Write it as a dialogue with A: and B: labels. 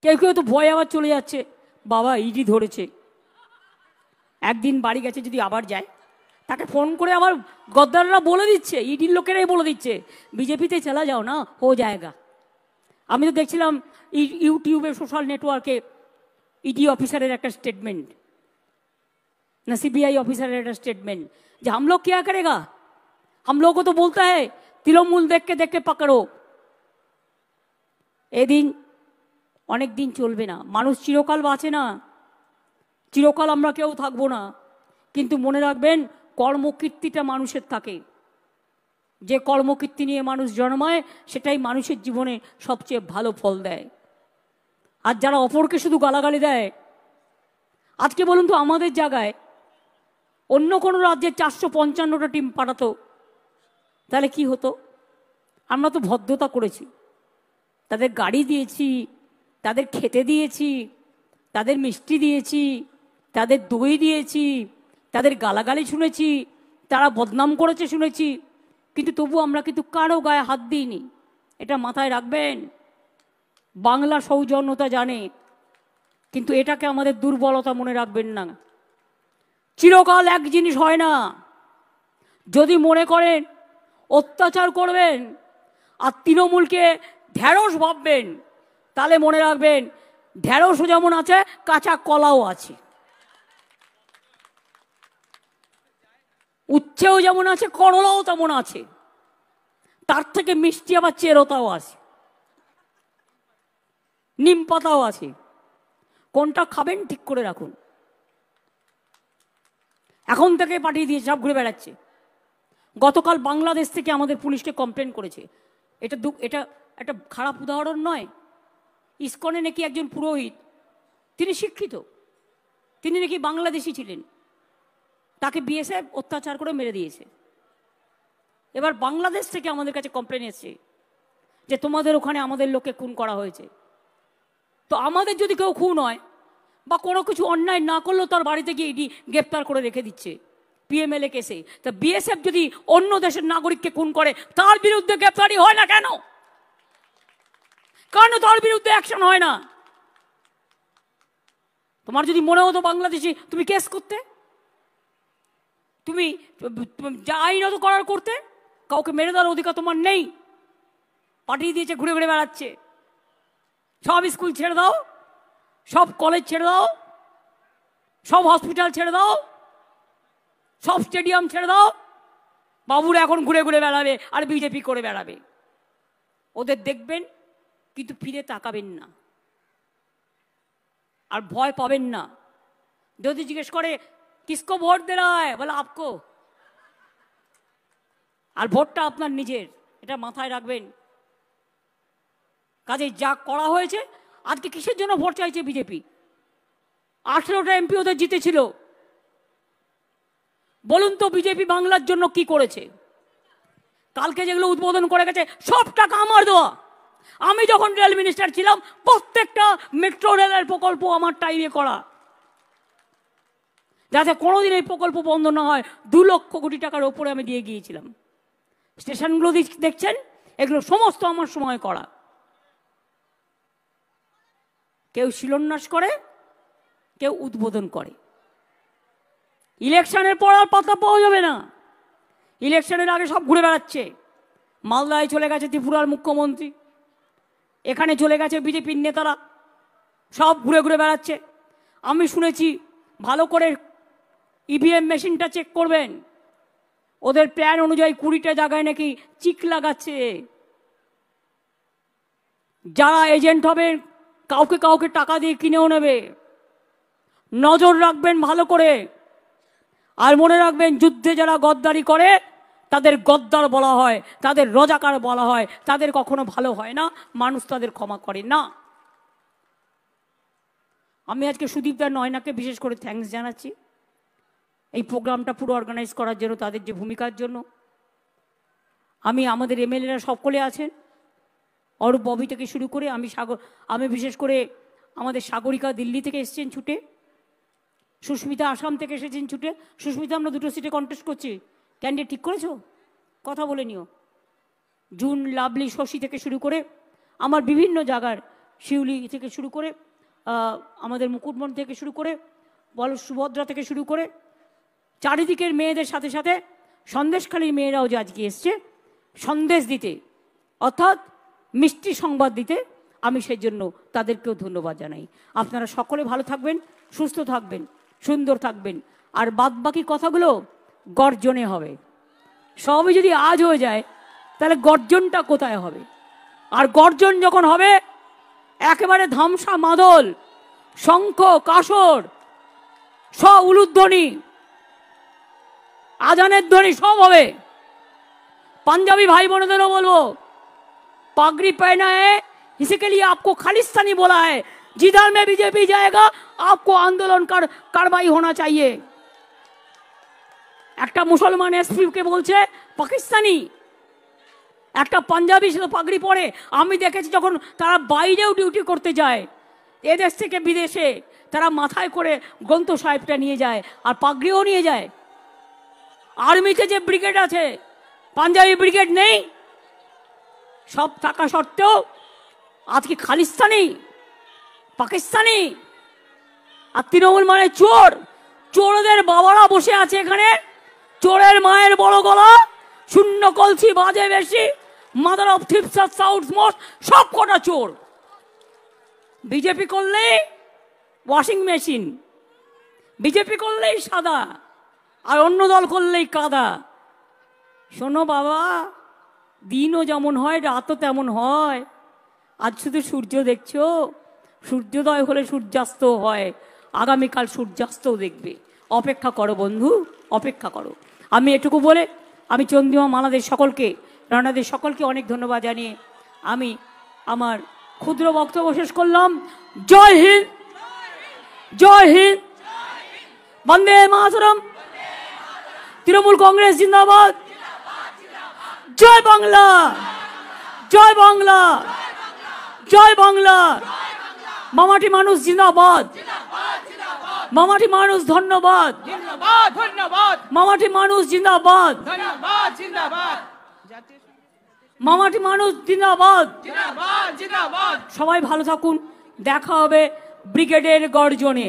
A: কেউ কেউ তো ভয় আবার চলে যাচ্ছে, বাবা ইডি ধরেছে। একদিন বাড়ি গেছে, যদি আবার যায় তাকে ফোন করে আবার গদ্দাররা বলে দিচ্ছে, ইডির লোকেরাই বলে দিচ্ছে বিজেপিতে চলা যাও না, হো জায়গা। আমি তো দেখছিলাম ইউটিউবে, সোশ্যাল নেটওয়ার্কে ईडी ऑफिसर एक स्टेटमेंट ना सीबीआई ऑफिसर एक स्टेटमेंट जो हम लोग क्या करेगा, हम लोग को तो बोलता है तृणमूल देख के पकड़ो। ए दिन अनेक दिन चलबे ना, मानुष चिरकाल बाँचे ना, चिरकाल आमरा केउ थाकबो ना, किन्तु मने राखबेन कर्मकीर्तिटा मानुषेर थाके, जे कर्मकीर्ति निये मानुष जन्माय सेटाई मानुषेर जीवने सबचेये भालो फल देय। আর যারা অপরকে শুধু গালাগালি দেয়, আজকে বলুন তো আমাদের জায়গায় অন্য কোনো রাজ্যে 455টা টিম পাঠাতো তাহলে কি হতো? আমরা তো ভদ্রতা করেছি, তাদের গাড়ি দিয়েছি, তাদের খেতে দিয়েছি, তাদের মিষ্টি দিয়েছি, তাদের দই দিয়েছি, তাদের গালাগালি শুনেছি, তারা বদনাম করেছে শুনেছি, কিন্তু তবু আমরা কিন্তু কারো গায়ে হাত দিইনি। এটা মাথায় রাখবেন। বাংলা সৌজন্যতা জানে, কিন্তু এটাকে আমাদের দুর্বলতা মনে রাখবেন না। চিরকাল এক জিনিস হয় না। যদি মনে করেন অত্যাচার করবেন আর তৃণমূলকে ঢেঁড়স ভাববেন, তাহলে মনে রাখবেন ঢেঁড়সও যেমন আছে কাঁচা কলাও আছে, উচ্ছেও যেমন আছে করলাও তেমন আছে, তার থেকে মিষ্টি আবার চেরোতাও আছে, নিম পাতাও আছে। কোনটা খাবেন ঠিক করে রাখুন। এখন থেকে পাঠিয়ে দিয়েছে, সব ঘুরে বেড়াচ্ছে। গতকাল বাংলাদেশ থেকে আমাদের পুলিশকে কমপ্লেন করেছে। এটা একটা খারাপ উদাহরণ নয়। ইসকনে নাকি একজন পুরোহিত, তিনি শিক্ষিত, তিনি নাকি বাংলাদেশি ছিলেন, তাকে বিএসএফ অত্যাচার করে মেরে দিয়েছে। এবার বাংলাদেশ থেকে আমাদের কাছে কমপ্লেন এসেছে যে তোমাদের ওখানে আমাদের লোককে খুন করা হয়েছে। তো আমাদের যদি কেউ খুন হয় বা কোনো কিছু অন্যায় না করলেও তার বাড়িতে গিয়ে ইডি গ্রেপ্তার করে রেখে দিচ্ছে পিএমএলএ কেসে। তা বিএসএফ যদি অন্য দেশের নাগরিককে খুন করে তার বিরুদ্ধে গ্রেপ্তারি হয় না কেন? কেন তার বিরুদ্ধে অ্যাকশন হয় না? তোমার যদি মনে হতো বাংলাদেশি, তুমি কেস করতে, তুমি যা আইনত করার করতে। কাউকে মেরে দেওয়ার অধিকার তোমার নেই। পাঠিয়ে দিয়েছে, ঘুরে ঘুরে বেড়াচ্ছে। সব স্কুল ছেড়ে দাও, সব কলেজ ছেড়ে দাও, সব হসপিটাল ছেড়ে দাও, সব স্টেডিয়াম ছেড়ে দাও। বাবুরা এখন ঘুরে ঘুরে বেড়াবে আর বিজেপি করে বেড়াবে। ওদের দেখবেন কিন্তু ফিরে তাকাবেন না, আর ভয় পাবেন না। যদি জিজ্ঞেস করে কিসকো ভোট দে রা হ্যায়, বলে আপকো। আর ভোটটা আপনার নিজের, এটা মাথায় রাখবেন। কাজে যা করা হয়েছে, আজকে কিসের জন্য ভোট চাইছে বিজেপি? 18টা এমপি ওদের জিতেছিল। বলুন তো বিজেপি বাংলার জন্য কি করেছে? কালকে যেগুলো উদ্বোধন করে গেছে সব টাকা আমার দেওয়া। আমি যখন রেল মিনিস্টার ছিলাম প্রত্যেকটা মেট্রো রেলের প্রকল্প আমার টাইমে করা, যাতে কোনোদিন এই প্রকল্প বন্ধ না হয়। 2 লক্ষ কোটি টাকার ওপরে আমি দিয়ে গিয়েছিলাম। স্টেশনগুলো দেখছেন, এগুলো সমস্ত আমার সময় করা। কেউ শিলান্যাস করে, কেউ উদ্বোধন করে। ইলেকশনের পর আর পাতা পাওয়া যাবে না। ইলেকশনের আগে সব ঘুরে বেড়াচ্ছে। মালদায় চলে গেছে ত্রিপুরার মুখ্যমন্ত্রী, এখানে চলে গেছে বিজেপির নেতারা, সব ঘুরে ঘুরে বেড়াচ্ছে। আমি শুনেছি ভালো করে ইভিএম মেশিনটা চেক করবেন। ওদের প্ল্যান অনুযায়ী 20টা জায়গায় নাকি চিক লাগাচ্ছে। যারা এজেন্ট হবে কাউকে কাউকে টাকা দিয়ে কিনেও নেবে। নজর রাখবেন ভালো করে। আর মনে রাখবেন, যুদ্ধে যারা গদ্দারি করে তাদের গদ্দার বলা হয়, তাদের রজাকার বলা হয়, তাদের কখনো ভালো হয় না, মানুষ তাদের ক্ষমা করে না। আমি আজকে সুদীপদার নয়নাকে বিশেষ করে থ্যাঙ্কস জানাচ্ছি এই প্রোগ্রামটা পুরো অর্গানাইজ করার জন্য, তাদের যে ভূমিকার জন্য। আমি আমাদের এমএলএরা সকলে আছেন, অরূপ ববি থেকে শুরু করে আমি বিশেষ করে আমাদের সাগরিকা দিল্লি থেকে এসেছেন ছুটে, সুস্মিতা আসাম থেকে এসেছেন ছুটে। সুস্মিতা, আমরা 2টো সিটে কন্টেস্ট করছি, ক্যান্ডিডেট ঠিক করেছো? কথা বলে নিও। জুন, লাভলি, শশী থেকে শুরু করে আমার বিভিন্ন জায়গার শিউলি থেকে শুরু করে আমাদের মুকুটমণি থেকে শুরু করে বলো সুভদ্রা থেকে শুরু করে চারিদিকের মেয়েদের সাথে সাথে সন্দেশখালীর মেয়েরাও যে আজকে এসছে সন্দেশ দিতে, অর্থাৎ মিষ্টি সংবাদ দিতে। আমি সেই জন্য তাদেরকেও ধন্যবাদ জানাই। আপনারা সকলে ভালো থাকবেন, সুস্থ থাকবেন, সুন্দর থাকবেন। আর বাদবাকি কথাগুলো গর্জনে হবে। সবই যদি আজ হয়ে যায় তাহলে গর্জনটা কোথায় হবে? আর গর্জন যখন হবে একেবারে ধামসা মাদল, শঙ্খ কাসর, উলুধ্বনি, আজানের ধ্বনি সব হবে। পাঞ্জাবি ভাই বোনদেরও বলবো, पागड़ी पहना है इसी के लिए आपको खालिस्तानी बोला है। जिधर में बीजेपी जाएगा आपको आंदोलन कार्रवाई होना चाहिए। একটা মুসলমান এসপি কে বলছে পাকিস্তানি, একটা পাঞ্জাবি সে পাগড়ি পরে। আমি দেখেছি যখন তারা বাইরেও ডিউটি করতে যায় এদেশ থেকে বিদেশে, তারা মাথায় করে গ্রন্থ সাহেবটা নিয়ে যায় আর পাগড়িও নিয়ে যায়। আর্মিতে যে ব্রিগেড আছে পাঞ্জাবি ব্রিগেড নেই, সব থাকা সত্ত্বেও আজকে খালিস্তানি পাকিস্তানি। আর তৃণমূল মানে চোর, চোরদের বাবারা বসে আছে এখানে। চোরের মায়ের বড় গলা, শূন্য কলসি বাজে বেশি, মাদার অফ থিপস আর সাউথ মোস্ট, সব কটা চোর। বিজেপি করলেই ওয়াশিং মেশিন, বিজেপি করলেই সাদা, আর অন্য দল করলেই কাদা। শোনো বাবা, দিনও যেমন হয় রাতও তেমন হয়। আজ শুধু সূর্য দেখছো, সূর্যোদয় হলে সূর্যাস্ত হয়, আগামীকাল সূর্যাস্তও দেখবে। অপেক্ষা করো বন্ধু, অপেক্ষা করো। আমি এটুকু বলে আমি চন্দ্রিমা মালাদের সকলকে, রানাদের সকলকে অনেক ধন্যবাদ জানিয়ে আমি আমার ক্ষুদ্র বক্তব্য শেষ করলাম। জয় হিন্দ, জয় হিন্দ, বন্দে মাতরম, তৃণমূল কংগ্রেস জিন্দাবাদ, জয় বাংলা, জয় বাংলা, জয় বাংলা। মামাটি মানুষ জিন্দাবাদ, মামাটি মানুষ ধন্যবাদ, মামাটি মানুষ জিন্দাবাদ, মামাটি মানুষ জিন্দাবাদ। সবাই ভালো থাকুন, দেখা হবে ব্রিগেডের গর্জনে।